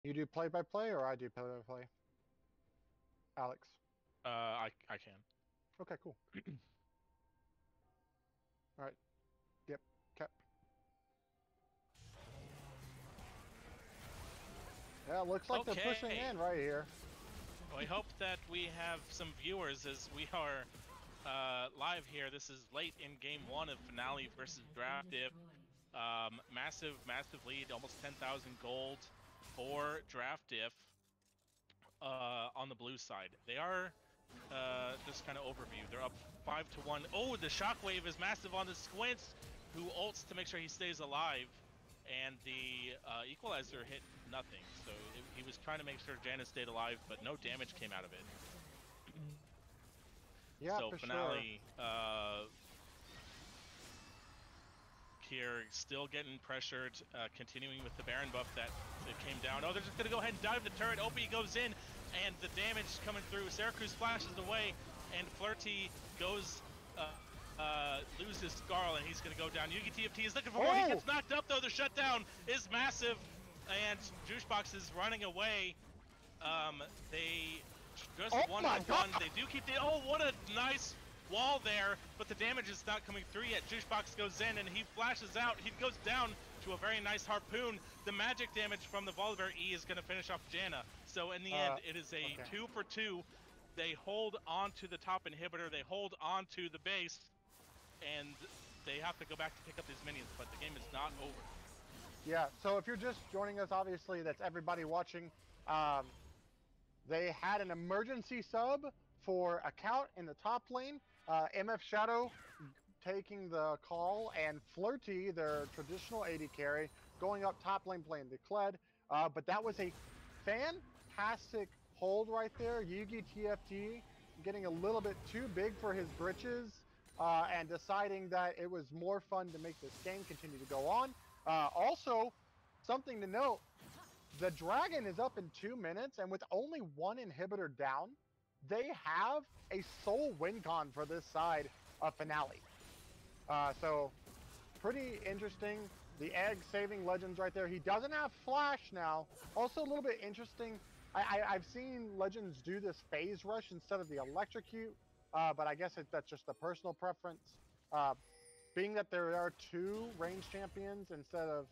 You do play-by-play, or I do play-by-play? Alex. I can. Okay, cool. All right. Yep. Okay. Yeah, looks like they're pushing Okay. in right here. Well, I hope that we have some viewers as we are live here. This is late in game one of Finale versus Draft Diff. Massive lead, almost 10,000 gold for Draft Diff on the blue side. They are just kind of overview. They're up 5-1. Oh, the shockwave is massive on the Squints, who ults to make sure he stays alive. And the equalizer hit nothing. So he was trying to make sure Janus stayed alive, but no damage came out of it. Yeah, So for sure. Finale here still getting pressured, continuing with the Baron buff that came down. Oh, they're just going to go ahead and dive the turret. Opie goes in, and the damage coming through. Syracuse flashes away, and Flirty goes, loses Scarl, and he's going to go down. Yugi TFT is looking for more. He gets knocked up, though. The shutdown is massive, and Juicebox is running away. They just Oh 1-for-1. They do keep the. Oh, what a nice wall there, but the damage is not coming through yet. Juicebox goes in and he flashes out. He goes down to a very nice harpoon. The magic damage from the Volibear E is going to finish off Janna. So in the end, it is a 2-for-2. They hold on to the top inhibitor. They hold on to the base, and they have to go back to pick up these minions, but the game is not over. Yeah, so if you're just joining us, obviously that's everybody watching. They had an emergency sub for Account in the top lane. MF Shadow taking the call, and Flirty, their traditional AD carry, going up top lane playing the Kled. But that was a fantastic hold right there. Yugi TFT getting a little bit too big for his britches and deciding that it was more fun to make this game continue to go on. Also, something to note, the dragon is up in 2 minutes, and with only one inhibitor down, they have a sole win con for this side of Finale. So pretty interesting. The egg saving Legends right there. He doesn't have flash now. Also a little bit interesting. I've seen Legends do this phase rush instead of the electrocute, but I guess that's just a personal preference. Being that there are 2 range champions instead of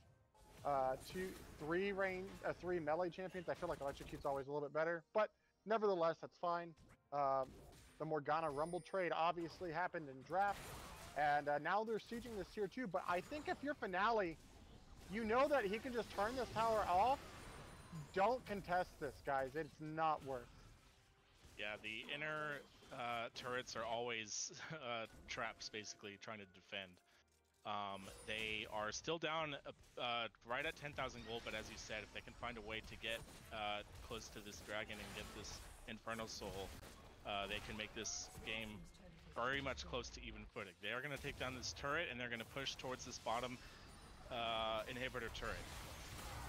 three melee champions, I feel like electrocute's always a little bit better. But nevertheless, that's fine. The Morgana Rumble trade obviously happened in draft. And now they're sieging this tier 2. But I think if you're Finale, you know that he can just turn this tower off. Don't contest this, guys. It's not worth. Yeah, the inner turrets are always traps, basically, trying to defend. They are still down right at 10,000 gold, but as you said, if they can find a way to get close to this dragon and get this Infernal Soul, they can make this game very much close to even footing. They are going to take down this turret, and they're going to push towards this bottom inhibitor turret.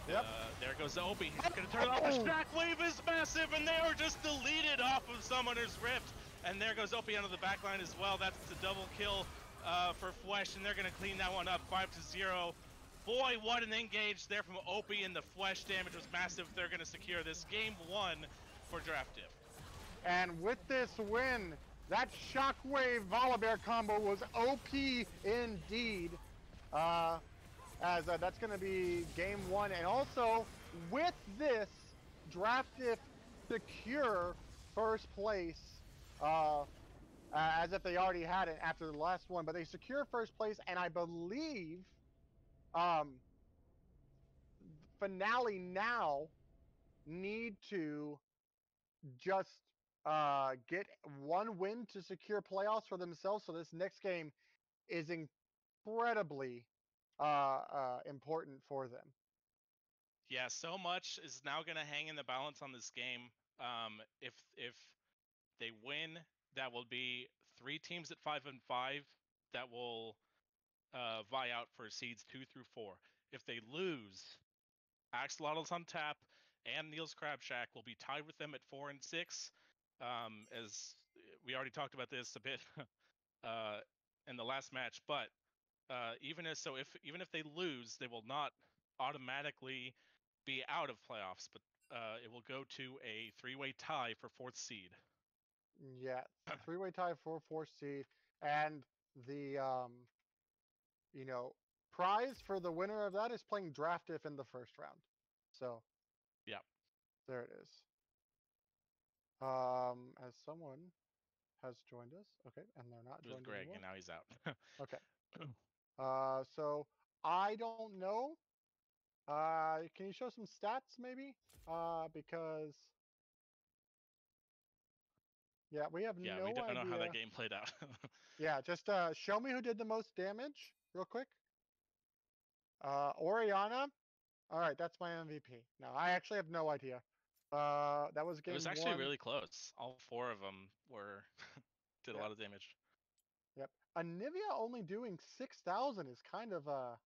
Yep. There goes the Opie. He's going to turn it off. The shockwave is massive, and they are just deleted off of Summoner's Rift. And there goes Opie onto the backline as well. That's the double kill for Flesh, and they're going to clean that one up 5-0. Boy, what an engage there from Opie, and the Flesh damage was massive. They're going to secure this game 1 for Draft Diff. And with this win, that Shockwave Volibear combo was OP indeed. As that's going to be game 1. And also, with this, Draft Diff secure first place, as if they already had it after the last one. But they secure first place, and I believe Finale now need to just get one win to secure playoffs for themselves. So this next game is incredibly important for them. Yeah, so much is now going to hang in the balance on this game. If they win, that will be 3 teams at 5-5 that will vie out for seeds 2 through 4. If they lose, Axolotls on tap and Neil's Crab Shack will be tied with them at 4 and 6. As we already talked about this a bit in the last match, but even if they lose, they will not automatically be out of playoffs, but it will go to a three-way tie for fourth seed. Yeah, three-way tie for fourth seed, and the you know, prize for the winner of that is playing Draft If in the first round. So, Yep. there it is. As someone has joined us, okay, and they're not It was joined Greg, anymore. and now he's out. Okay. So I don't know. Can you show some stats maybe? Because yeah, we have Yeah, we no don't know how that idea. game played out. Yeah, just show me who did the most damage real quick. Oriana. All right, that's my MVP. No, I actually have no idea. That was It game was actually one. really close. All four of them were did a Yep, lot of damage. yep. Anivia only doing 6,000 is kind of a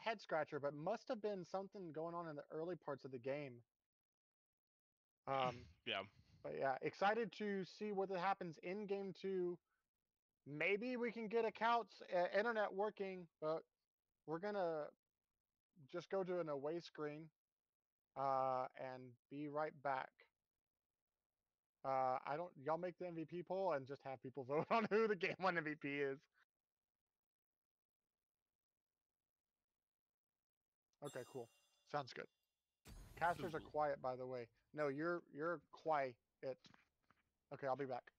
head scratcher, but must have been something going on in the early parts of the game. Yeah. But yeah, excited to see what happens in game two. Maybe we can get accounts, internet working, but we're gonna just go to an away screen and be right back. I don't. Y'all make the MVP poll and just have people vote on who the game one MVP is. Okay, cool. Sounds good. Casters are Cool. quiet, by the way. No, you're quiet. Okay, I'll be back.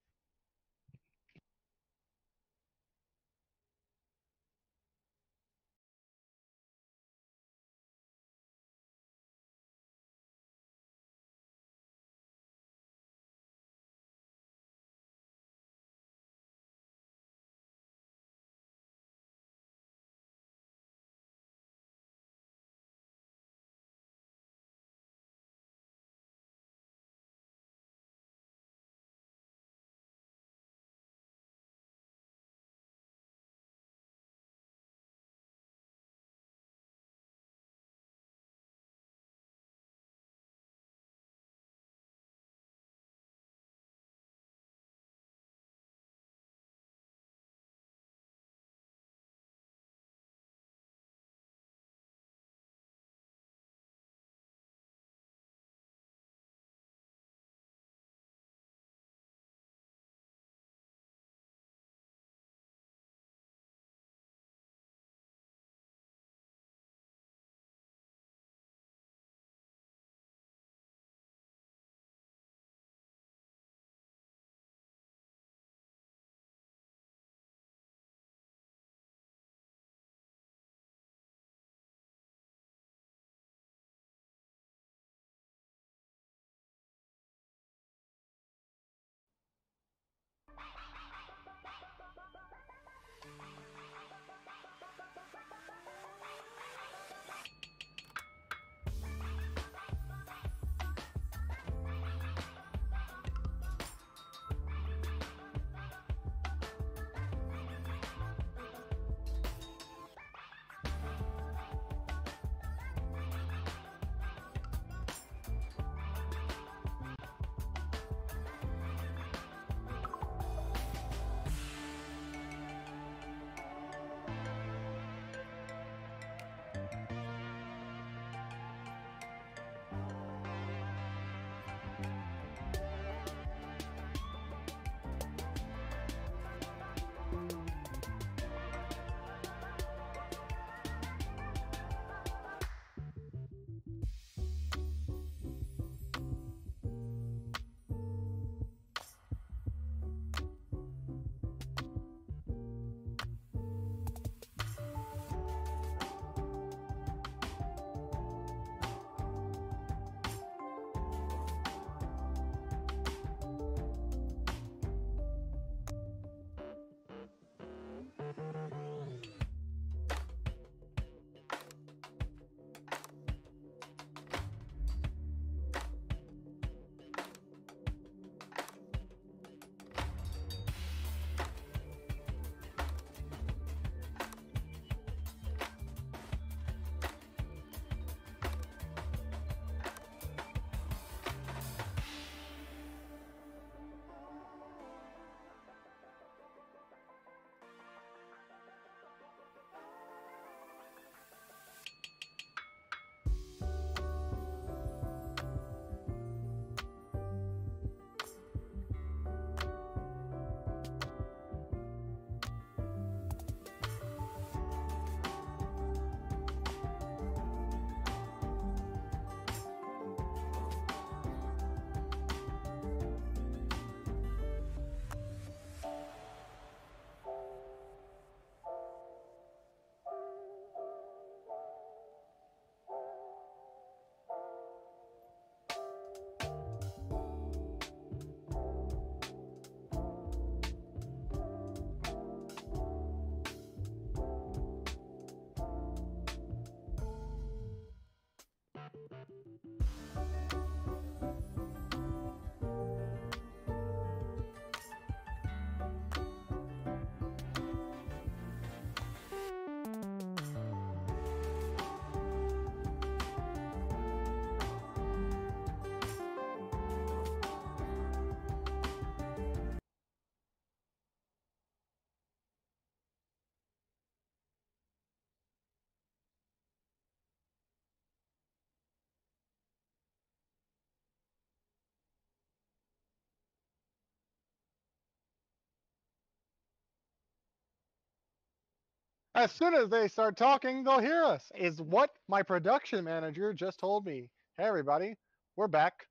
As soon as they start talking, they'll hear us, is what my production manager just told me. Hey, everybody, we're back.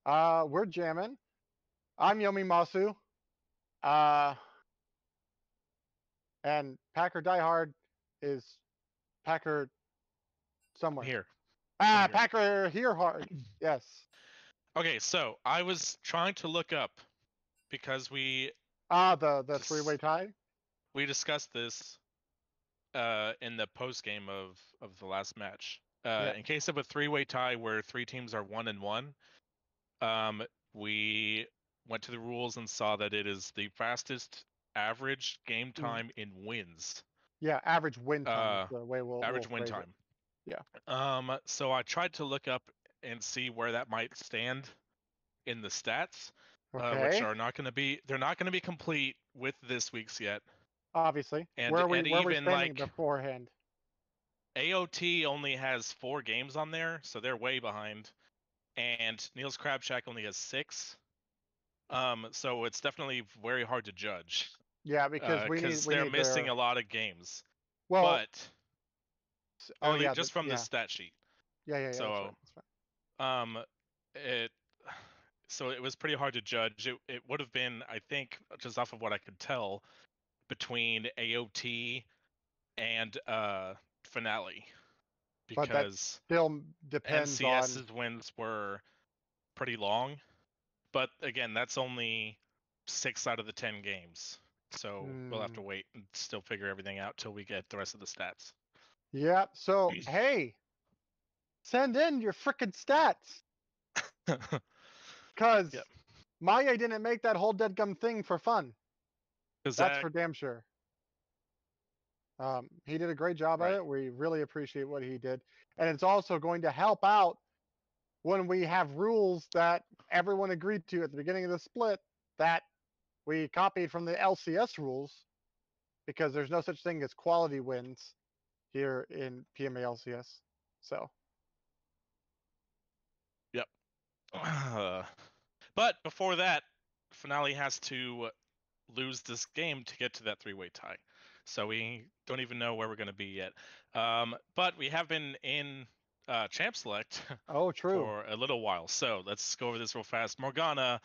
We're jamming. I'm Yomi Masu. Uh, and Packer Diehard is Packer somewhere. Here. Ah, Here. Packer here hard. Yes. Okay, so I was trying to look up because we The Just- three-way tie. discussed this in the post game of the last match. Yeah. In case of a three-way tie where 3 teams are 1-1, we went to the rules and saw that it is the fastest average game time in wins. Yeah, average win time is the way Average we'll win phrase time. It. Yeah. So I tried to look up and see where that might stand in the stats, Okay. which are not going to be complete with this week's yet. Obviously. And where are we even standing like beforehand? AOT only has 4 games on there, so they're way behind. And Neil's Crab Shack only has 6. So it's definitely very hard to judge. Yeah, because we they're need missing their... a lot of games. Well, But oh yeah, just from the stat sheet. Yeah. So that's right. So it was pretty hard to judge. It would have been, I think, just off of what I could tell, between AOT and Finale, But that because still depends NCS's wins were pretty long. But again, that's only 6 out of the 10 games. So we'll have to wait and still figure everything out till we get the rest of the stats. Yeah. So hey, send in your freaking stats, cause Yep. Maya didn't make that whole dead gum thing for fun. That's for damn sure. He did a great job at it. We really appreciate what he did, and it's also going to help out when we have rules that everyone agreed to at the beginning of the split that we copied from the LCS rules, because there's no such thing as quality wins here in PMA LCS. So. Yep. But before that, Finale has to lose this game to get to that 3-way tie. So we don't even know where we're going to be yet. But we have been in Champ Select for a little while. So let's go over this real fast. Morgana,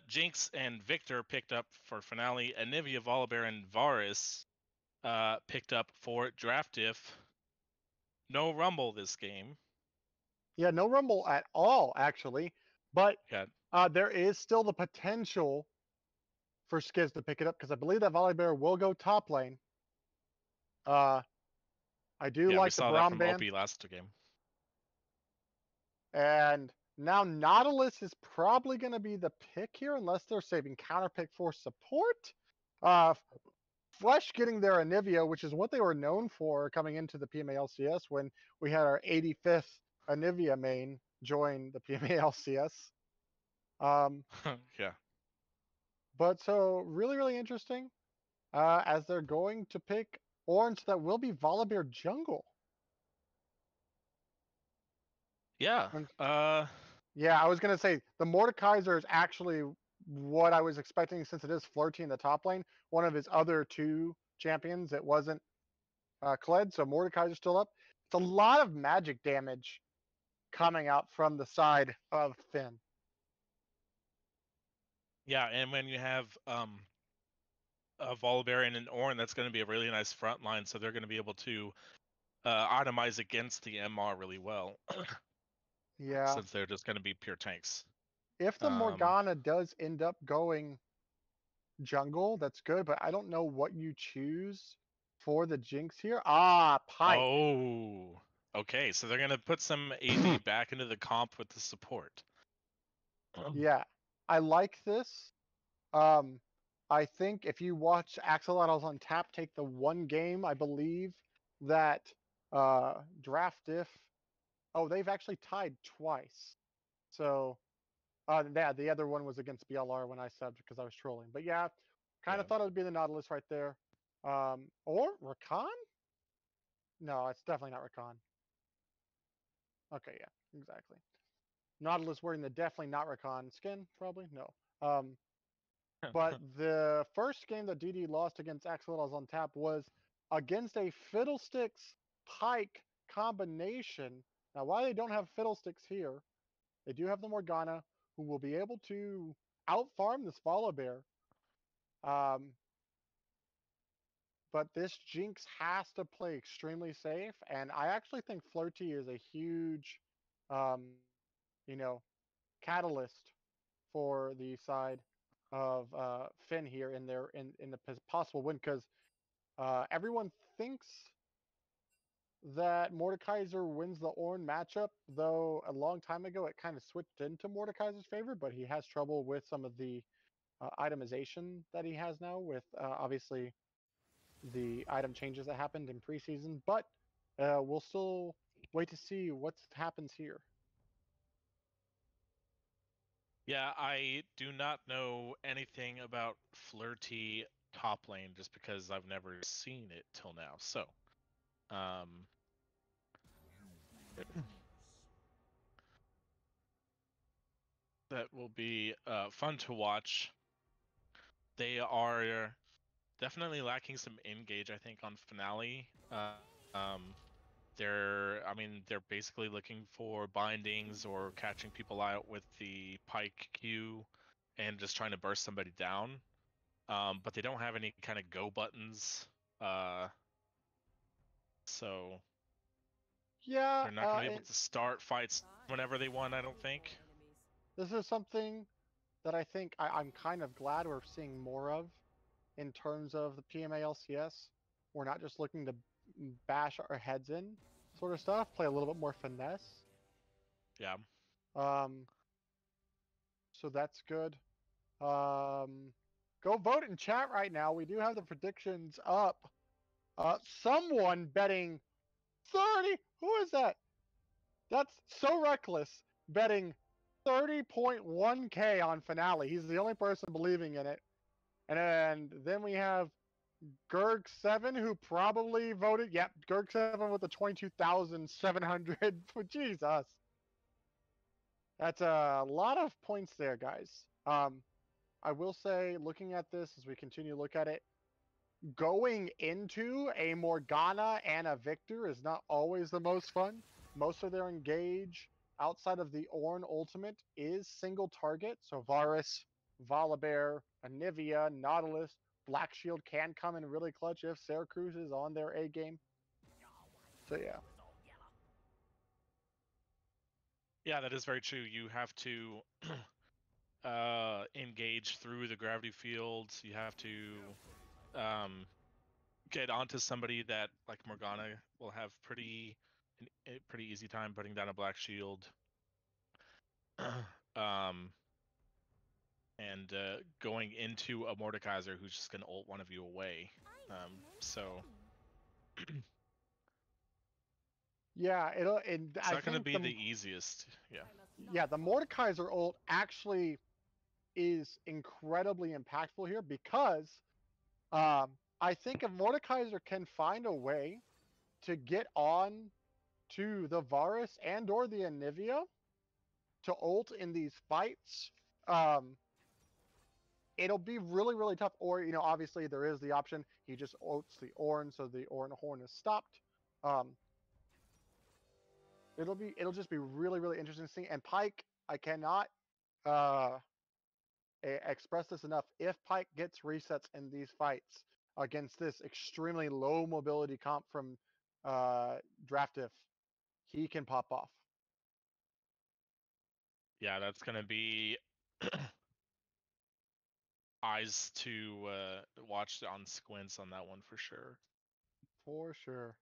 Jinx, and Victor picked up for Finale. Anivia, Volibear, and Varus picked up for Draft Diff. No Rumble this game. Yeah, no Rumble at all, actually. But there is still the potential for Skiz to pick it up, because I believe that Volibear will go top lane. I do like the Braum ban. OP last game. And now Nautilus is probably going to be the pick here, unless they're saving counter pick for support. Flesh getting their Anivia, which is what they were known for coming into the PMA LCS when we had our 85th Anivia main join the PMA LCS. Yeah. But so really, really interesting, as they're going to pick Orange, that will be Volibear jungle. Yeah. Yeah, I was going to say the Mordekaiser is actually what I was expecting, since it is Flirty in the top lane. One of his other 2 champions, it wasn't Kled, so Mordekaiser's still up. It's a lot of magic damage coming out from the side of Finn. Yeah, and when you have a Volibear and an Ornn, that's going to be a really nice front line, so they're going to be able to itemize against the MR really well. Yeah. Since they're just going to be pure tanks. If the Morgana does end up going jungle, that's good, but I don't know what you choose for the Jinx here. Pyke. Oh, okay. So they're going to put some AD back into the comp with the support. Yeah, I like this. I think if you watch Axolotls on Tap take the one game, I believe that Draft Diff, they've actually tied twice. So, yeah, the other one was against BLR when I subbed because I was trolling. But yeah, kind of thought it would be the Nautilus right there. Or Rakan? No, it's definitely not Rakan. Okay, yeah, exactly. Nautilus wearing the definitely not Rakan skin, probably? No. But the first game that DD lost against Axolotls on Tap was against a Fiddlesticks Pike combination. Now, while they don't have Fiddlesticks here, they do have the Morgana, who will be able to outfarm this Volibear. But this Jinx has to play extremely safe, and I actually think Flirty is a huge, um, you know, catalyst for the side of Finn here in the possible win, because everyone thinks that Mordekaiser wins the Ornn matchup, though a long time ago it kind of switched into Mordekaiser's favor, but he has trouble with some of the itemization that he has now with obviously the item changes that happened in preseason, but we'll still wait to see what happens here. Yeah, I do not know anything about Flirty top lane just because I've never seen it till now. So, that will be fun to watch. They are definitely lacking some engage, I think, on Finale. They're basically looking for bindings or catching people out with the Pike Q and just trying to burst somebody down. But they don't have any kind of go buttons. So yeah, they're not going to be able to start fights whenever they want, I don't think. This is something that I think I'm kind of glad we're seeing more of in terms of the PMA LCS. We're not just looking to bash our heads in sort of stuff, play a little bit more finesse. Yeah. So that's good. Go vote in chat right now. We do have the predictions up. Someone betting 30. Who is that? That's so reckless. Betting 30.1K on Finale. He's the only person believing in it. And then we have Gerg7, who probably voted. Yep, Gerg7 with the 22,700. Jesus. That's a lot of points there, guys. I will say, looking at this as we continue to look at it, going into a Morgana and a Victor is not always the most fun. Most of their engage outside of the Ornn ultimate is single target. So Varus, Volibear, Anivia, Nautilus, Black Shield can come in really clutch if Syracuse is on their A game. So yeah. Yeah, that is very true. You have to engage through the gravity fields. You have to get onto somebody that, like Morgana, will have pretty easy time putting down a Black Shield. And going into a Mordekaiser who's just gonna ult one of you away. So yeah, it's not gonna be the easiest. Yeah. Yeah, the Mordekaiser ult actually is incredibly impactful here because I think if Mordekaiser can find a way to get on to the Varus and or the Anivia to ult in these fights, it'll be really, really tough. Or, obviously there is the option. He just ults the Ornn, so the Ornn horn is stopped. It'll just be really, really interesting to see. And Pyke, I cannot express this enough. If Pyke gets resets in these fights against this extremely low mobility comp from Draftif, he can pop off. Yeah, that's gonna be eyes to watch on squints on that one for sure. For sure.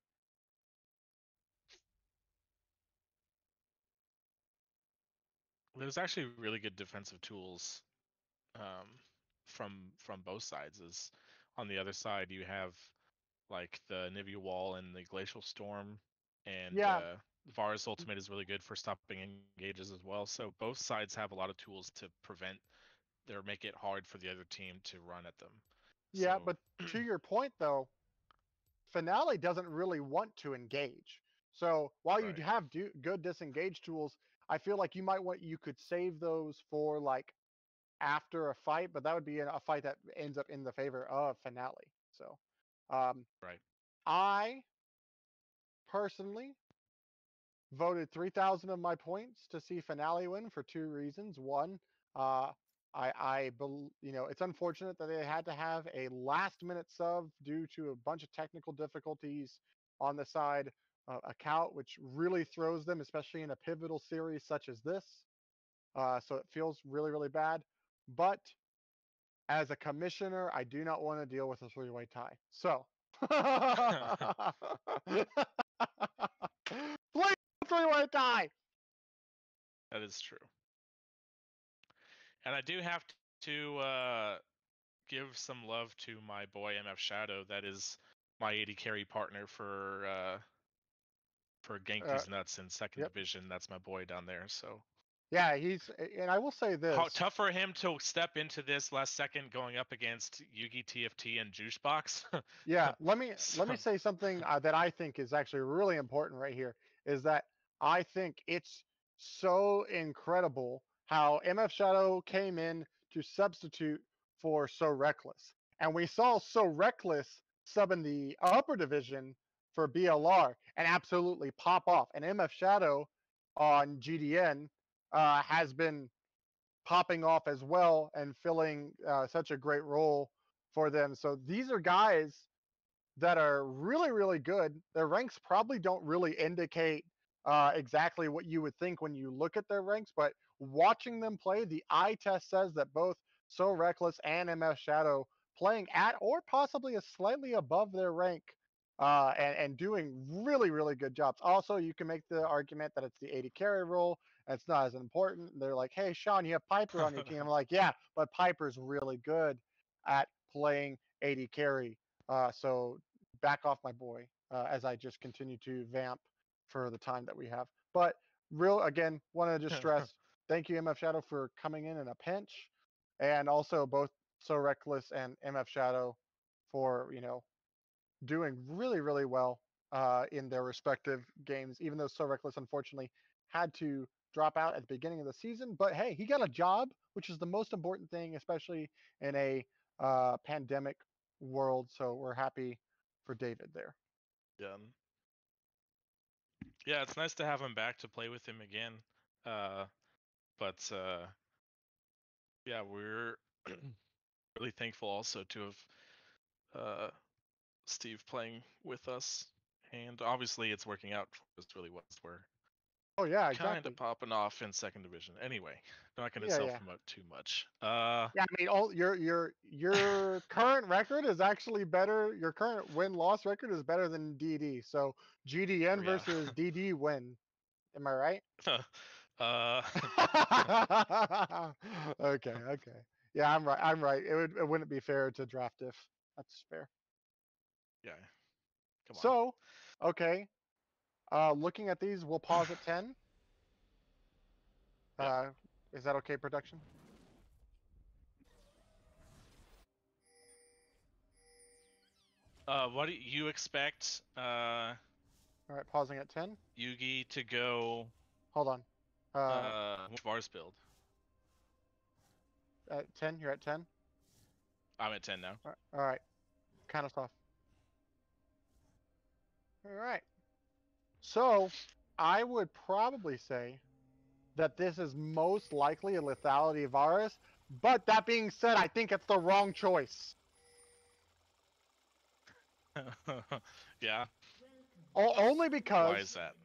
There's actually really good defensive tools from both sides. Is on the other side you have like the Nivea Wall and the Glacial Storm, and Varus ultimate is really good for stopping engages as well. So both sides have a lot of tools to prevent or make it hard for the other team to run at them. Yeah, but to your point though, Finale doesn't really want to engage. So while you have good disengage tools, I feel like you could save those for like after a fight, but that would be a fight that ends up in the favor of Finale. So, I personally voted 3,000 of my points to see Finale win for two reasons. One, uh, it's unfortunate that they had to have a last-minute sub due to a bunch of technical difficulties on the side account, which really throws them, especially in a pivotal series such as this. So it feels really, really bad. But as a commissioner, I do not want to deal with a three-way tie. So, please, three-way tie. That is true. And I do have to give some love to my boy MF Shadow. That is my AD carry partner for Gank These Nuts in second Yep. division. That's my boy down there. So yeah, and I will say this: tough for him to step into this last second, going up against Yugi TFT and Juicebox. yeah, let me say something that I think is actually really important right here. Is that I think it's so incredible how MF Shadow came in to substitute for So Reckless, and we saw So Reckless sub in the upper division for BLR and absolutely pop off, and MF Shadow on GDN has been popping off as well and filling such a great role for them. So these are guys that are really, really good. Their ranks probably don't really indicate exactly what you would think when you look at their ranks, but watching them play, the eye test says that both So Reckless and MF Shadow playing at or possibly a slightly above their rank and doing really, really good jobs. Also, you can make the argument that it's the 80 carry role. And it's not as important. They're like, hey, Sean, you have Piper on your team. I'm like, yeah, but Piper's really good at playing 80 carry. So back off my boy as I just continue to vamp for the time that we have. But again, want to just stress, thank you, MF Shadow, for coming in a pinch. And also both So Reckless and MF Shadow for, doing really, really well in their respective games, even though So Reckless unfortunately had to drop out at the beginning of the season. But hey, he got a job, which is the most important thing, especially in a pandemic world. So we're happy for David there. Yeah. Yeah, it's nice to have him back to play with him again. But yeah, we're really thankful also to have Steve playing with us, and obviously it's working out for us really well. We're Oh yeah, kind exactly. of popping off in second division. Anyway, I'm not going to Yeah, self yeah. promote too much. Yeah, I mean, your current record is actually better. Your current win-loss record is better than DD. So GDN Yeah. versus DD win. Am I right? Okay, okay. Yeah, I'm right. I'm right. It wouldn't be fair to draft if. That's fair. Yeah. Come on. So, okay. Looking at these, we'll pause at 10. Yeah. Is that okay, production? What do you expect All right, pausing at 10. Yugi to go Hold on. Vars build? At 10, you're at 10? I'm at 10 now. All right. Kind of soft. All right. So, I would probably say that this is most likely a lethality virus, but that being said, I think it's the wrong choice. Yeah. Only because. Why is that?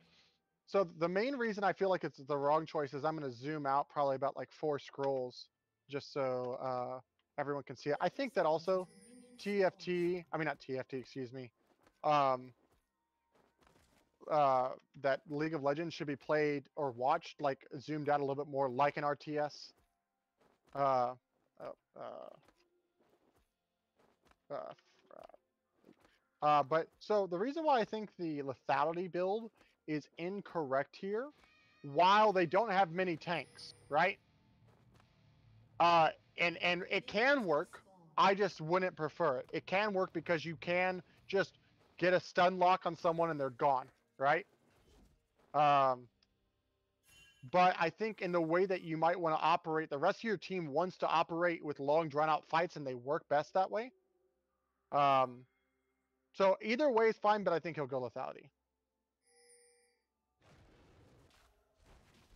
So the main reason I feel like it's the wrong choice is I'm going to zoom out probably about like 4 scrolls just so everyone can see it. I think that also not TFT, excuse me. That League of Legends should be played or watched like zoomed out a little bit more like an RTS. But so the reason why I think the lethality build is incorrect here, while they don't have many tanks, right? And it can work. I just wouldn't prefer it. It can work because you can just get a stun lock on someone and they're gone, right? But I think in the way that you might want to operate, the rest of your team wants to operate with long drawn out fights and they work best that way. So either way is fine, but I think he'll go lethality.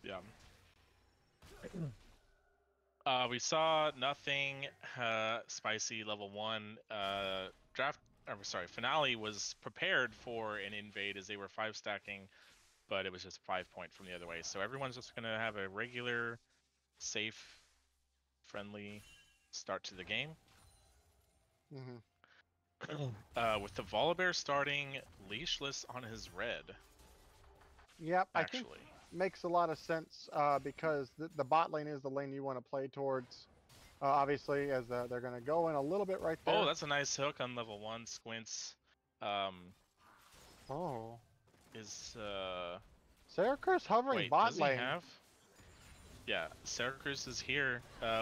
Yeah. We saw nothing spicy level 1. Finale was prepared for an invade as they were 5 stacking, but it was just 5 point from the other way. So everyone's just gonna have a regular, safe, friendly start to the game. With the Volibear starting leashless on his red. Yep, Actually. I think makes a lot of sense because the bot lane is the lane you want to play towards. Obviously, as they're going to go in a little bit right there. Oh, that's a nice hook on level 1. Squints. Oh. Is Syracuse hovering wait, bot does he lane. have? Yeah, Syracuse is here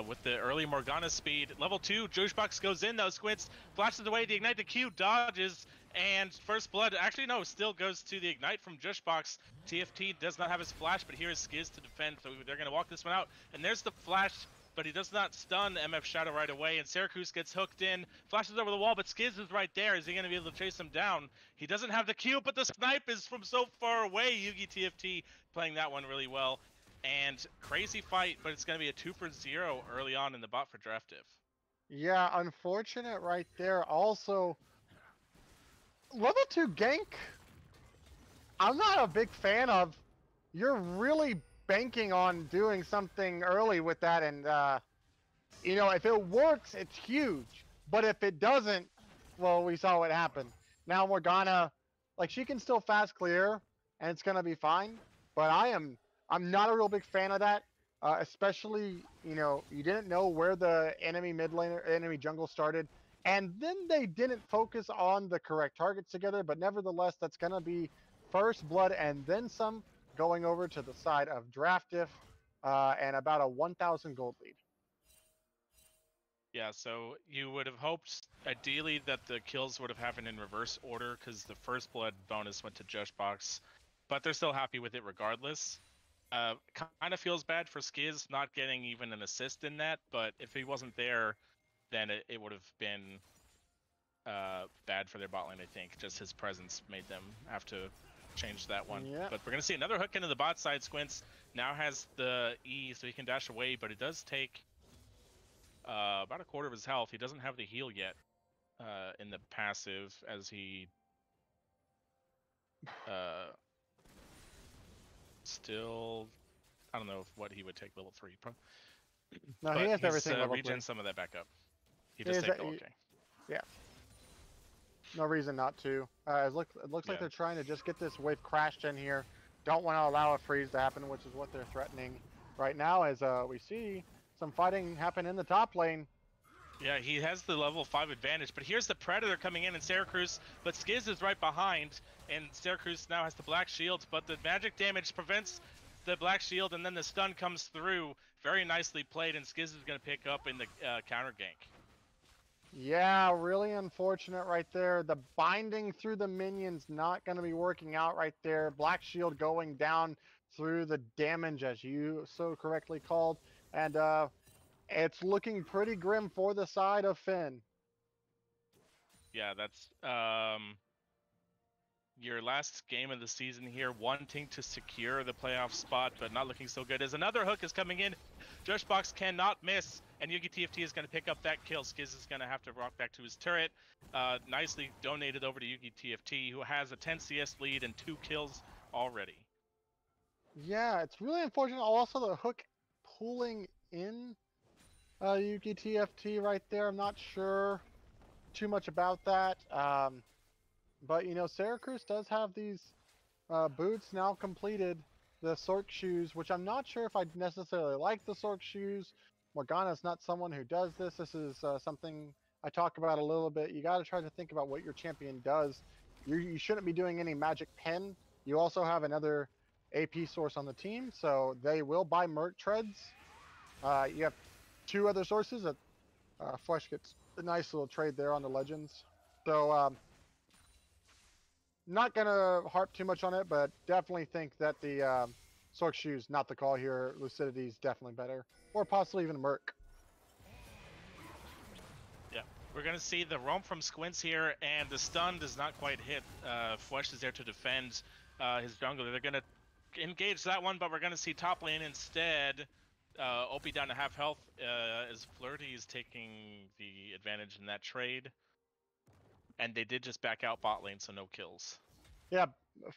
with the early Morgana speed. Level 2, Juicebox goes in though. Squints flashes away the Ignite, the Q dodges, and First Blood, actually no, still goes to the Ignite from Juicebox. TFT does not have his flash, but here is Skiz to defend, so they're going to walk this one out. And there's the flash, but he does not stun MF Shadow right away, and Syracuse gets hooked in, flashes over the wall, but Skiz is right there. Is he going to be able to chase him down? He doesn't have the Q, but the snipe is from so far away. Yugi TFT playing that one really well. And crazy fight, but it's going to be a 2 for 0 early on in the bot for Draft Diff. Yeah, unfortunate right there. Also, level 2 gank, I'm not a big fan of. You're really banking on doing something early with that, and you know, if it works, it's huge. But if it doesn't, well, we saw what happened. Now Morgana, like, she can still fast clear, and it's gonna be fine. But I'm not a real big fan of that. Especially, you know, you didn't know where the enemy mid laner, enemy jungle started, and then they didn't focus on the correct targets together. But nevertheless, that's gonna be First Blood and then some going over to the side of Draft Diff, and about a 1,000 gold lead. Yeah, so you would have hoped, ideally, that the kills would have happened in reverse order, because the First Blood bonus went to Jushbox, but they're still happy with it regardless. Kind of feels bad for Skiz not getting even an assist in that, but if he wasn't there, then it would have been bad for their bot lane, I think. Just his presence made them have to change that one. Yeah. But we're going to see another hook into the bot side. Squints now has the E, so he can dash away, but it does take about a quarter of his health. He doesn't have the heal yet in the passive, as he still, I don't know what he would take level 3. No, but he has he's, everything level 3. regen some of that back up. He just takes okay. Yeah. No reason not to. It looks like they're trying to just get this wave crashed in here. Don't want to allow a freeze to happen, which is what they're threatening right now, as we see some fighting happen in the top lane. Yeah, he has the level 5 advantage, but here's the Predator coming in Syracuse, but Skiz is right behind, and Syracuse now has the Black Shield, but the magic damage prevents the Black Shield, and then the stun comes through. Very nicely played, and Skiz is going to pick up in the counter gank. Yeah, really unfortunate right there. The binding through the minions not going to be working out right there. Black Shield going down through the damage, as you so correctly called, and it's looking pretty grim for the side of Finn. Yeah, that's your last game of the season here, wanting to secure the playoff spot, but not looking so good. As another hook is coming in, Jushbox cannot miss, and Yugi TFT is going to pick up that kill. Skiz is going to have to rock back to his turret. Nicely donated over to Yugi TFT, who has a 10 CS lead and 2 kills already. Yeah, it's really unfortunate. Also, the hook pulling in Yugi TFT right there. I'm not sure too much about that. But, you know, Syracuse does have these boots now completed. The Sork shoes, which I'm not sure if I necessarily like the Sork shoes. Morgana's not someone who does this. This is something I talk about a little bit. You got to try to think about what your champion does. You shouldn't be doing any magic pen. You also have another AP source on the team, so they will buy Merc treads. You have 2 other sources that Flesh gets a nice little trade there on the Legends. So not gonna harp too much on it, but definitely think that the Sork shoes not the call here. Lucidity is definitely better, or possibly even Merc. Yeah, We're going to see the roam from Squints here, and the stun does not quite hit. Fwesh is there to defend his jungler. They're going to engage that one, but we're going to see top lane instead. OP down to half health as Flirty is taking the advantage in that trade. And they did just back out bot lane, so no kills. Yeah,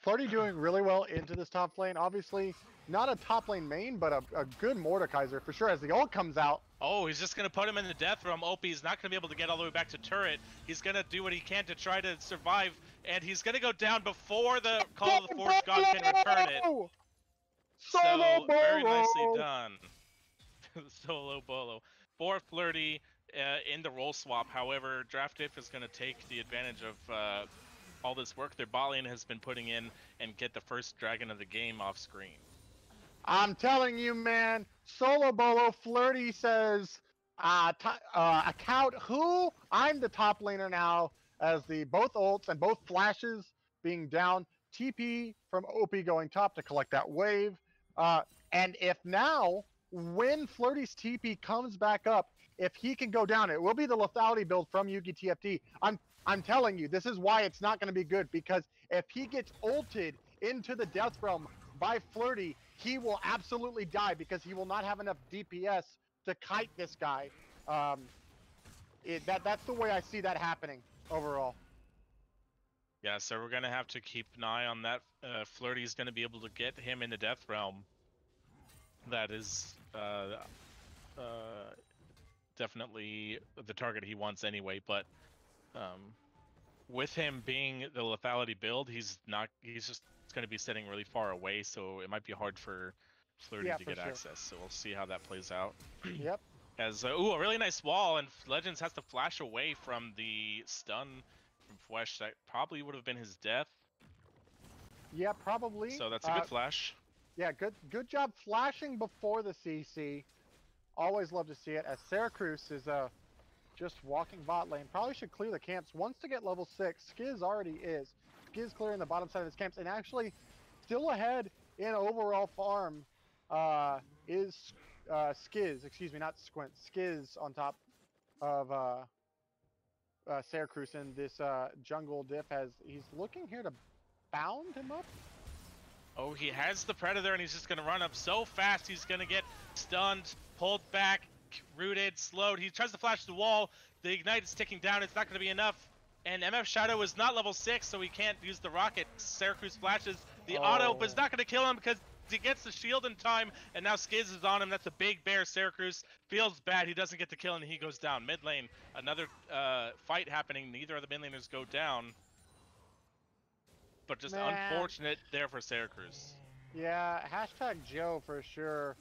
Flirty doing really well into this top lane. Obviously, not a top lane main, but a good Mordekaiser for sure as the ult comes out. Oh, he's just going to put him in the death room. OP is not going to be able to get all the way back to turret. He's going to do what he can to try to survive, and he's going to go down before the Call of the Force God can return it. So, very nicely done. Solo Bolo. For Flirty in the role swap. However, DraftIf is going to take the advantage of all this work their bot lane has been putting in and get the first dragon of the game off screen. I'm telling you, man, Solo Bolo Flirty says, account who? I'm the top laner now, as the both ults and both flashes being down. TP from OP going top to collect that wave. And if now, when Flirty's TP comes back up, if he can go down, it will be the lethality build from Yugi TFT. I'm telling you, this is why it's not going to be good, because if he gets ulted into the Death Realm by Flirty, he will absolutely die because he will not have enough DPS to kite this guy. That's the way I see that happening overall. Yeah, so we're going to have to keep an eye on that. Flirty's going to be able to get him in the Death Realm. That is definitely the target he wants anyway, but with him being the lethality build, he's just going to be sitting really far away, so it might be hard for Flirty to get access. So we'll see how that plays out. Yep. As ooh, a really nice wall, and Legends has to flash away from the stun from Fwesh. That probably would have been his death. Yeah, probably. So that's a good flash. Yeah, good job flashing before the CC. Always love to see it, as Syracuse is just walking bot lane. Probably should clear the camps. Once to get level 6, Skiz already is. Skiz clearing the bottom side of his camps, and actually still ahead in overall farm is Skiz, excuse me, not Squint. Skiz on top of Syracuse in this jungle diff, as he's looking here to bound him up. Oh, he has the Predator, and he's just going to run up so fast. He's going to get stunned, pulled back, rooted, slowed. He tries to flash the wall. The Ignite is ticking down. It's not going to be enough. And MF Shadow is not level 6, so he can't use the rocket. Syracuse flashes the auto, but it's not going to kill him because he gets the shield in time, and now Skiz is on him. That's a big bear. Syracuse feels bad. He doesn't get the kill, and he goes down. Mid lane, another fight happening. Neither of the mid laners go down. But just unfortunate there for Syracuse. Yeah, hashtag Joe for sure,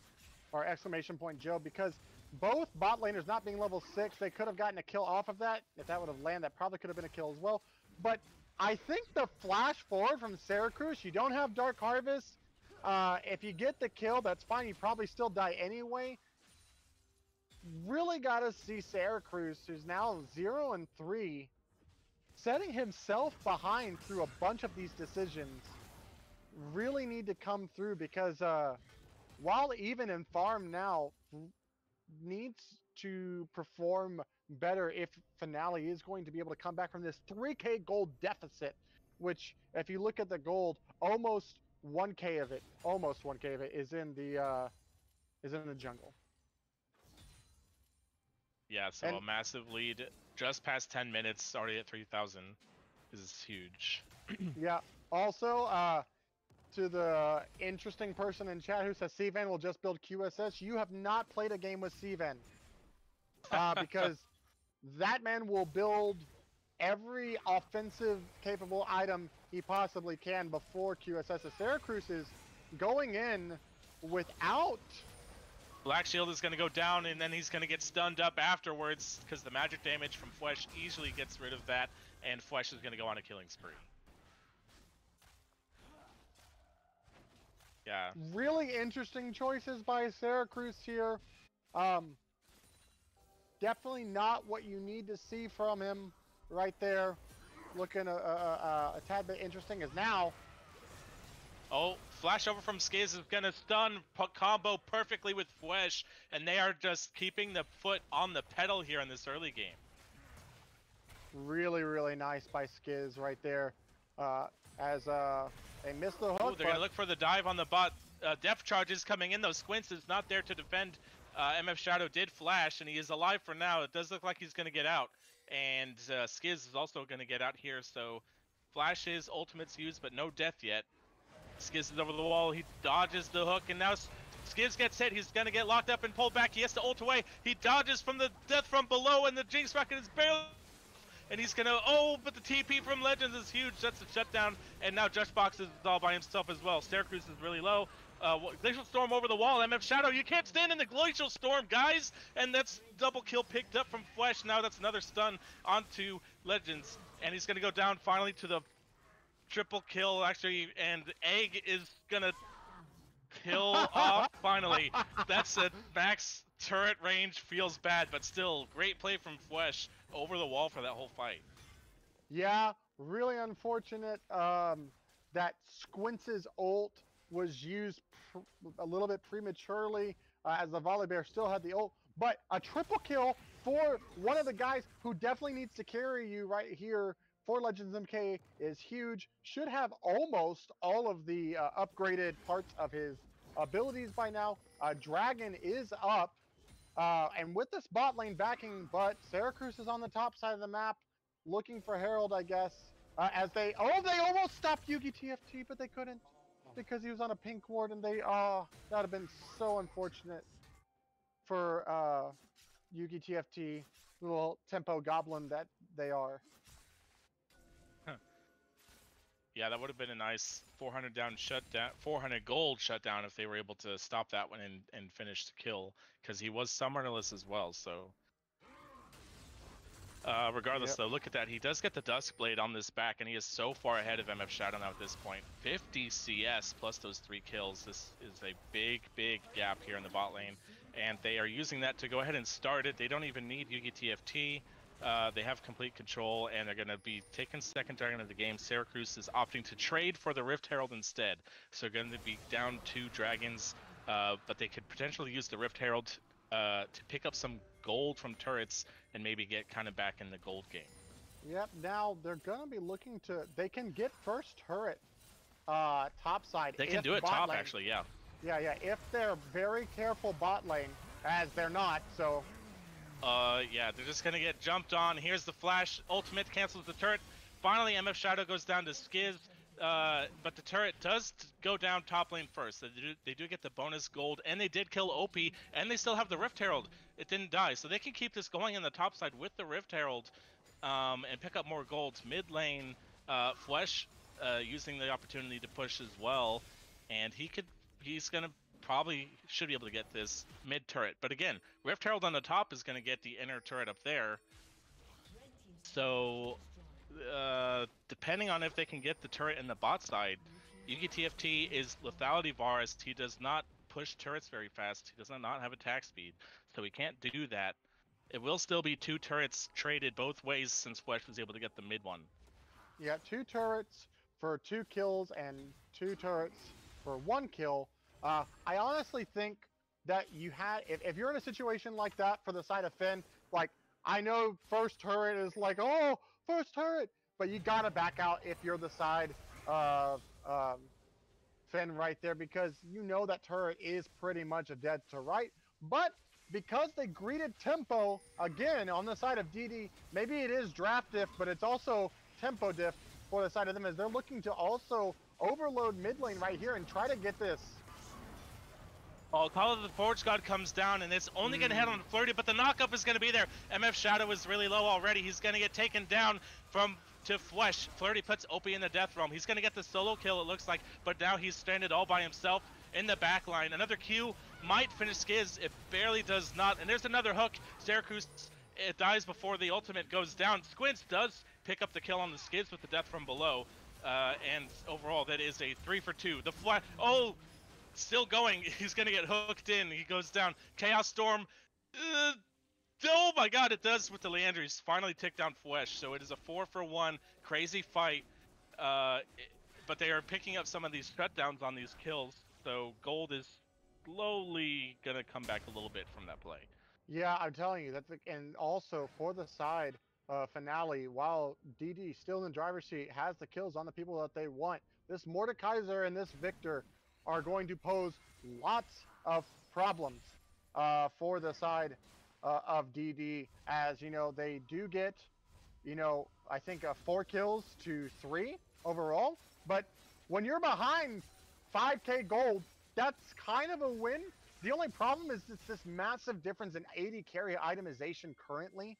or exclamation point Joe, because both bot laners not being level 6, they could have gotten a kill off of that. If that would have landed, that probably could have been a kill as well. But I think the flash forward from Syracuse, you don't have Dark Harvest. If you get the kill, that's fine. You probably still die anyway. Really got to see Syracuse, who's now 0-3, setting himself behind through a bunch of these decisions. Really need to come through, because while even in farm now, needs to perform better if Finale is going to be able to come back from this 3k gold deficit, which, if you look at the gold, almost 1k of it is in the jungle. Yeah, so a massive lead, just past 10 minutes, already at 3,000 is huge. Yeah, also, to the interesting person in chat who says Cvan will just build QSS, you have not played a game with Cvan. Because that man will build every offensive capable item he possibly can before QSS. Syracuse is going in without... Black Shield is going to go down, and then he's going to get stunned up afterwards, because the magic damage from Fwesh easily gets rid of that, and Fwesh is going to go on a killing spree. Yeah. Really interesting choices by Syracuse here. Definitely not what you need to see from him right there. Looking a tad bit interesting as now. Oh, flash over from Skiz is going to stun combo perfectly with Fwesh, and they are just keeping the foot on the pedal here in this early game. Really, really nice by Skiz right there. As they missed the hook. Ooh, they're gonna look for the dive on the bot. Depth charge is coming in though. Squints is not there to defend. MF Shadow did flash, and he is alive for now. It does look like he's gonna get out, and Skiz is also gonna get out here. So flashes, ultimates used, but no death yet. Skiz is over the wall. He dodges the hook, and now Skiz gets hit. He's gonna get locked up and pulled back. He has to ult away. He dodges from the death from below, and the Jinx rocket is barely. And he's gonna, but the TP from Legends is huge. That's a shutdown, and now Justbox is all by himself as well. Syracuse is really low. Glacial Storm over the wall. MF Shadow, you can't stand in the Glacial Storm, guys! And that's double kill picked up from Flesh. Now that's another stun onto Legends. And he's gonna go down finally to the triple kill, actually, and Egg is gonna kill off finally. That's a max turret range, feels bad, but still, great play from Flesh over the wall for that whole fight. Yeah, really unfortunate that Squints' ult was used a little bit prematurely as the Volibear still had the ult, but a triple kill for one of the guys who definitely needs to carry you right here for Legends MK is huge. Should have almost all of the upgraded parts of his abilities by now. Dragon is up. And with this bot lane backing, but Syracuse is on the top side of the map, looking for Herald, I guess. As they almost stopped Yugi TFT, but they couldn't because he was on a pink ward, and that would have been so unfortunate for Yugi TFT, little tempo goblin that they are. Yeah, that would have been a nice 400 down shutdown, 400 gold shutdown if they were able to stop that one and finish the kill, because he was summonerless as well. So, regardless, though, look at that. He does get the Duskblade on this back, and he is so far ahead of MF Shadow now at this point. 50 CS plus those 3 kills. This is a big, big gap here in the bot lane, and they are using that to go ahead and start it. They don't even need Yugi TFT. They have complete control, and they're going to be taking second dragon of the game. Syracuse is opting to trade for the Rift Herald instead. So they're going to be down 2 dragons, but they could potentially use the Rift Herald to pick up some gold from turrets and maybe get kind of back in the gold game. Yep, now they're going to be looking to... They can get first turret top side. They can do it top, actually, yeah. Yeah, if they're very careful bot lane, as they're not, so... Yeah, they're just gonna get jumped on. Here's the flash. Ultimate cancels the turret. Finally, MF Shadow goes down to Skiz, but the turret does go down top lane first. They do get the bonus gold, and they did kill OP, and they still have the Rift Herald. It didn't die, so they can keep this going in the top side with the Rift Herald, and pick up more golds. Mid lane, Flesh using the opportunity to push as well, and he's gonna probably should be able to get this mid turret. But again, Rift Herald on the top is going to get the inner turret up there. So depending on if they can get the turret in the bot side, Yugi TFT is lethality var, as he does not push turrets very fast. He does not have attack speed, so he can't do that. It will still be 2 turrets traded both ways since Flesh was able to get the mid one. Yeah, 2 turrets for 2 kills and 2 turrets for 1 kill. I honestly think that you had, if you're in a situation like that for the side of Finn, like, I know first turret is like, oh, first turret, but you gotta back out if you're the side of Finn right there, because you know that turret is pretty much a dead to right. But because they greeted tempo again on the side of DD, maybe it is draft diff, but it's also tempo diff for the side of them, as they're looking to also overload mid lane right here and try to get this. Oh, Call of the Forge God comes down, and it's only going to hit on Flirty, but the knockup is going to be there. MF Shadow is really low already. He's going to get taken down to Flesh. Flirty puts OP in the death realm. He's going to get the solo kill, it looks like, but now he's stranded all by himself in the back line. Another Q might finish Skiz. It barely does not. And there's another hook. Syracuse, it dies before the ultimate goes down. Squints does pick up the kill on the Skiz with the death from below. And overall, that is a 3 for 2. The flash, still going. He's gonna get hooked in. He goes down. Chaos Storm. Oh my god, it does with the Leandries. Finally tick down Flesh. So it is a 4 for 1. Crazy fight. But they are picking up some of these shutdowns on these kills. So gold is slowly gonna come back a little bit from that play. Yeah, I'm telling you, and also for the side Finale, while DD still in the driver's seat, has the kills on the people that they want. This Mordekaiser and this Victor are going to pose lots of problems for the side of DD, as you know they do get, you know, I think 4 kills to 3 overall. But when you're behind 5k gold, that's kind of a win. The only problem is it's this massive difference in AD carry itemization currently.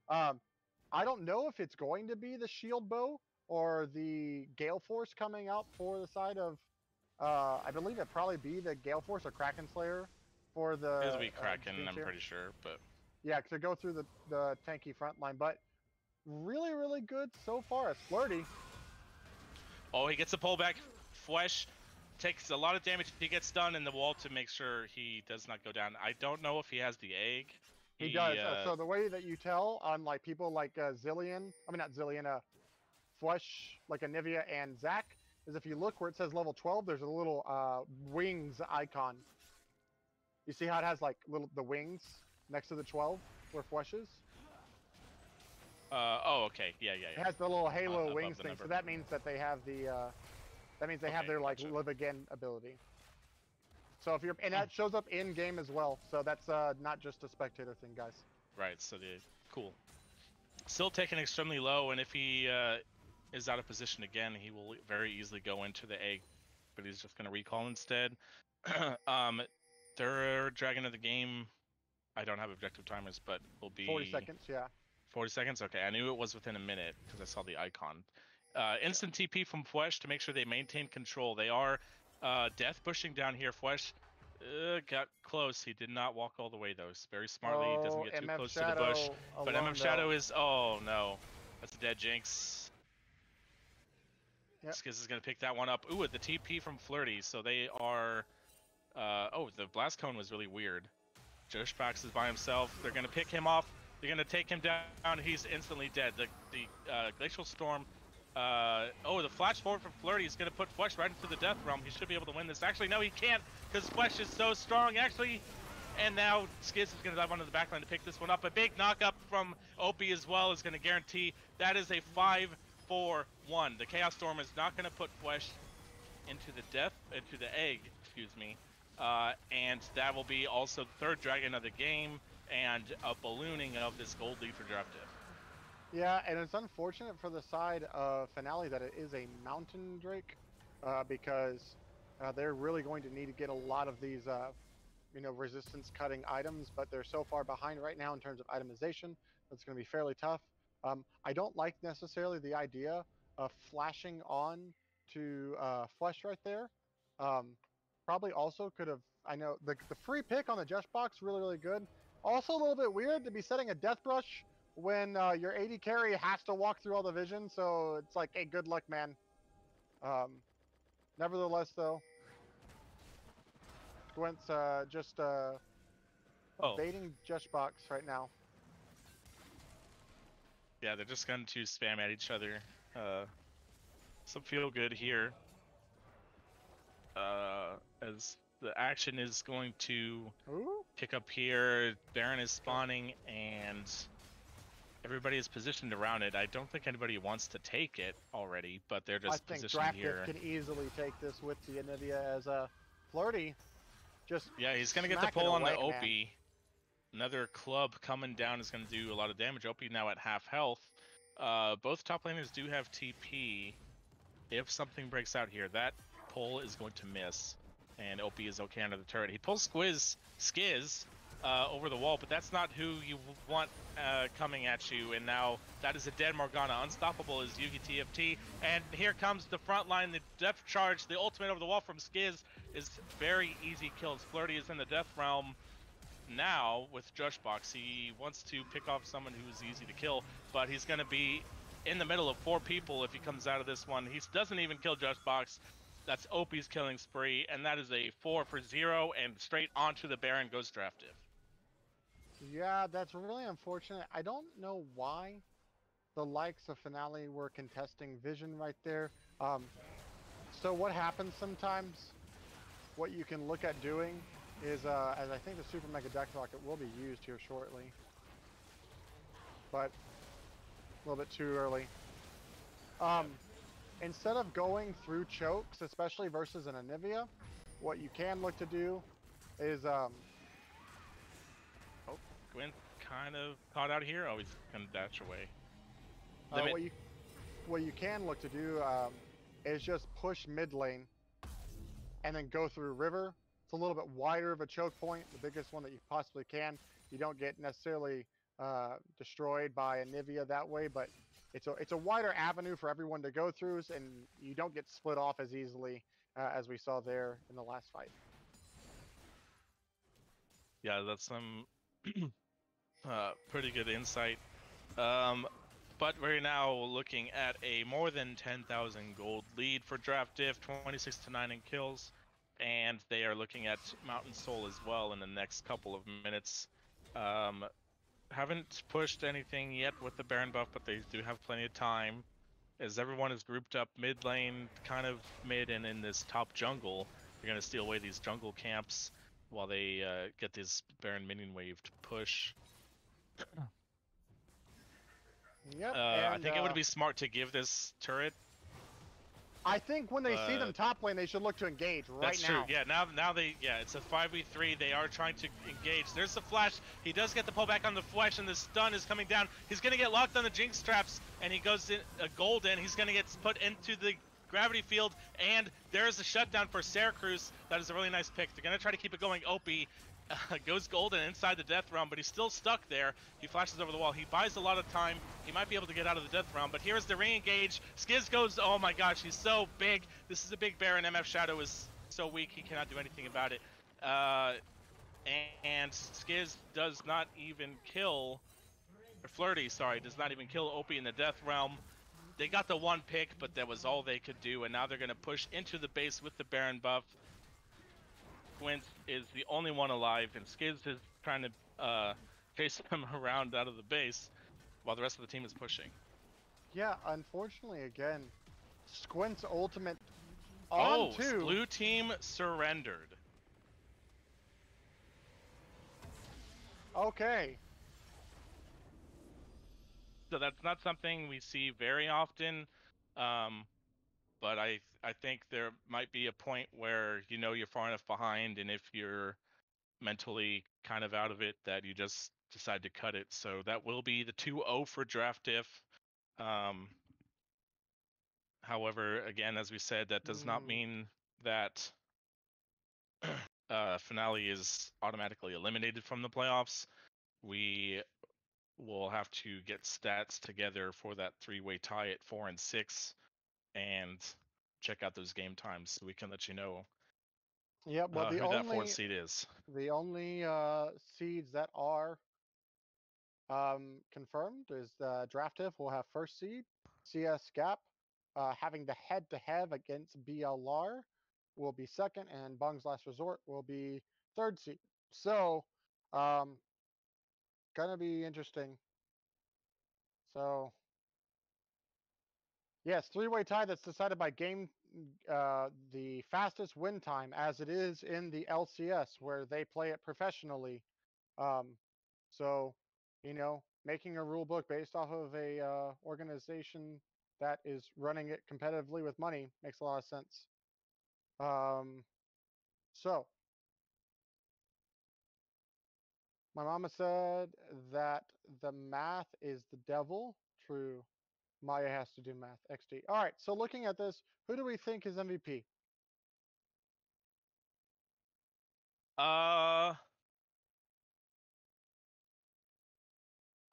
I don't know if it's going to be the shield bow or the Gale Force coming out for the side of, I believe it'd probably be the Gale Force or Kraken Slayer for the. It'll be Kraken, I'm pretty sure, but. Yeah, to go through the tanky front line, but really, really good so far as Flirty. Oh, he gets a pullback. Fwesh takes a lot of damage. He gets stunned in the wall to make sure he does not go down. I don't know if he has the egg. He does. So the way that you tell on like people like Zillion, I mean not Zillion, Fwesh, like Anivia and Zac, is if you look where it says level 12, there's a little wings icon. You see how it has like the wings next to the 12 where Fwesh is? Oh, okay. Yeah. It has the little halo wings thing, so that means that they have the, that means they have their like live again ability. So if you're, and that shows up in game as well. So that's not just a spectator thing, guys. Right. So cool. Still taken extremely low, and if he is out of position again, he will very easily go into the egg. But he's just going to recall instead. Third dragon of the game. I don't have objective timers, but will be 40 seconds. Yeah. 40 seconds? Okay, I knew it was within a minute because I saw the icon. Instant TP from Fwesh to make sure they maintain control. They are death pushing down here. Fwesh got close. He did not walk all the way, though. Very smartly, he doesn't get too MF close Shadow to the bush. But alone, MF Shadow is... Oh, no. That's a dead Jinx. Yep. Skiz is going to pick that one up. Ooh, the TP from Flirty. So they are... oh, the Blast Cone was really weird. Joshbox is by himself. They're going to pick him off. They're going to take him down. He's instantly dead. The Glacial Storm. Oh, the flash forward from Flirty is going to put Fwesh right into the Death Realm. He should be able to win this. Actually, no, he can't because Fwesh is so strong. Actually, and now Skiz is going to dive onto the backline to pick this one up. A big knock-up from Opie as well is going to guarantee that is a 5-4-1. The Chaos Storm is not going to put Fwesh into the egg, excuse me. And that will be also the third dragon of the game and a ballooning of this gold lead for Drafted. Yeah, and it's unfortunate for the side of Finale that it is a Mountain Drake, because they're really going to need to get a lot of these, resistance cutting items, but they're so far behind right now in terms of itemization. That's going to be fairly tough. I don't like necessarily the idea of flashing on to Fwesh right there. Probably also could have, I know the free pick on the Just Box, really, really good. Also a little bit weird to be setting a Death Brush when your AD carry has to walk through all the vision, so it's like, hey, good luck, man. Nevertheless, though, Gwent's just baiting Just Box right now. Yeah, they're just going to spam at each other. Some feel good here. As the action is going to pick up here. Baron is spawning and everybody is positioned around it. I don't think anybody wants to take it already, but they're just positioned here. I think Drafted can easily take this with the Anivia as a Flirty. Just yeah, he's going to get the pull on the Opie. Another club coming down is going to do a lot of damage. Opie now at half health. Both top laners do have TP. If something breaks out here, that pull is going to miss, and Opie is okay under the turret. He pulls Skiz over the wall, but that's not who you want coming at you, and now that is a dead Morgana. Unstoppable is Yugi TFT, and here comes the front line, the depth charge, the ultimate over the wall from Skiz is very easy kills. Flirty is in the Death Realm now with Joshbox. He wants to pick off someone who's easy to kill, but he's going to be in the middle of 4 people if he comes out of this one. He doesn't even kill Joshbox. That's Opie's killing spree, and that is a 4-for-0, and straight onto the Baron goes Drafted. Yeah, that's really unfortunate. I don't know why the likes of Finale were contesting Vision right there. So what happens sometimes, what you can look at doing is, as I think the Super Mega Death Rocket will be used here shortly. But A little bit too early. Um, Instead of going through chokes, especially versus an Anivia, what you can look to do is Oh, Gwyn kind of caught out here. Oh, he's gonna dash away. Limit. what you can look to do is just push mid lane and then go through river. It's a little bit wider of a choke point, the biggest one that you possibly can. You don't get necessarily destroyed by a Nivea that way, but it's a wider avenue for everyone to go through, and you don't get split off as easily as we saw there in the last fight. Yeah, that's some pretty good insight. But we're now looking at a more than 10,000 gold lead for Draft Diff, 26-9 in kills, and they are looking at Mountain Soul as well in the next couple of minutes. Haven't pushed anything yet with the Baron buff, but they do have plenty of time. As everyone is grouped up mid lane, kind of mid, and in this top jungle, they're going to steal away these jungle camps while they get this Baron minion wave to push. Yep. I think it would be smart to give this turret. I think when they see them top lane, they should look to engage right now. That's true. Yeah, now they it's a 5v3. They are trying to engage. There's the flash. He does get the pullback on the flash, and the stun is coming down. He's gonna get locked on the Jinx traps, and he goes in golden. He's gonna get put into the gravity field, and there's a shutdown for Syracuse. That is a really nice pick. They're gonna try to keep it going. Opie goes golden inside the death realm, but he's still stuck there. He flashes over the wall. He buys a lot of time. He might be able to get out of the death realm, but here's the re-engage. Skizz goes, oh my gosh, he's so big. This is a big Baron. MF Shadow is so weak, he cannot do anything about it. And Skizz does not even kill, or Flirty, sorry, does not even kill Opie in the death realm. They got the one pick, but that was all they could do, and now they're going to push into the base with the Baron buff. Gwent is the only one alive, and Skizz is trying to chase him around out of the base while the rest of the team is pushing. Yeah, unfortunately, again, Squint's ultimate on two. Blue team surrendered. Okay. So that's not something we see very often, but I think there might be a point where you're far enough behind, and if you're mentally kind of out of it, that you just decide to cut it. So that will be the 2-0 for Draft Diff. However, again, as we said, that does not mean that Finale is automatically eliminated from the playoffs. We will have to get stats together for that three-way tie at 4 and 6 and check out those game times so we can let you know Yeah, well, who that fourth seed is. The only seeds that are confirmed is the Draft Diff will have first seed. CS Gap having the head-to-head against BLR will be second, and Bung's Last Resort will be third seed. So, gonna be interesting. So, yes, three-way tie that's decided by game, the fastest win time, as it is in the LCS where they play it professionally. So, making a rule book based off of a organization that is running it competitively with money makes a lot of sense. So, my mama said that the math is the devil. True. Maya has to do math. XD. All right. So looking at this, who do we think is MVP? I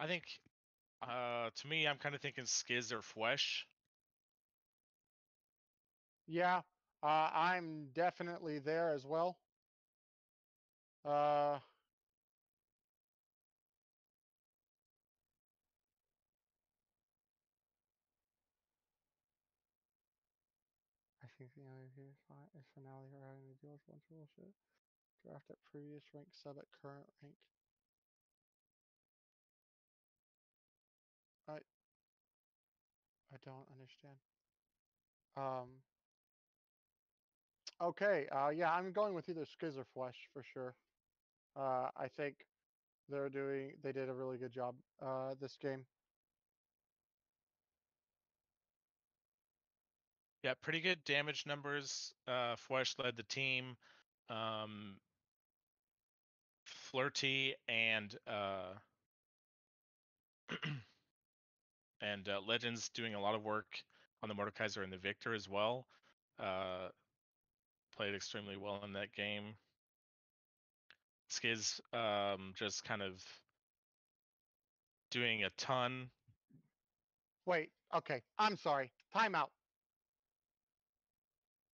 think, to me, I'm kind of thinking Skizz or Fwesh. Yeah, I'm definitely there as well. I think the only thing is Finale or having to deal with bunch of bullshit. Draft at previous rank, sub at current rank. I don't understand. Okay. Yeah, I'm going with either Skizz or Flesh for sure. I think they did a really good job this game. Yeah, pretty good damage numbers. Fwesh led the team. Flirty and and Legends doing a lot of work on the Mordekaiser and the Victor as well. Played extremely well in that game. Skiz just kind of doing a ton. Wait, okay, I'm sorry. Timeout.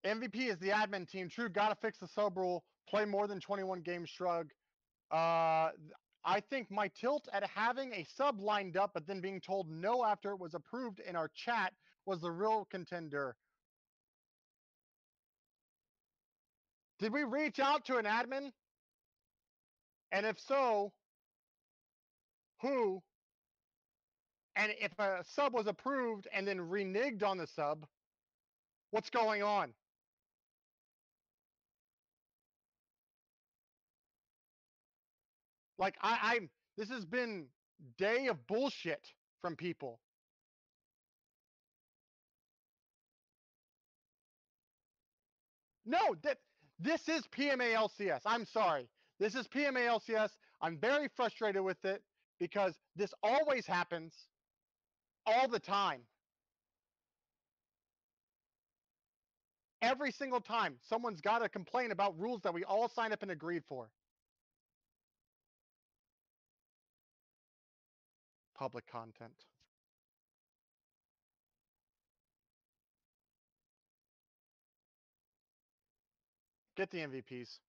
MVP is the admin team. True, gotta fix the sub rule. Play more than 21 games, Shrug. I think my tilt at having a sub lined up, but then being told no after it was approved in our chat was the real contender. Did we reach out to an admin? And if so, who? And if a sub was approved and then reneged on the sub, what's going on? Like I'm this has been day of bullshit from people. No, this is PMA LCS. I'm sorry. This is PMA LCS. I'm very frustrated with it because this always happens all the time. Every single time, someone's got to complain about rules that we all signed up and agreed for. Public content. Get the MVPs.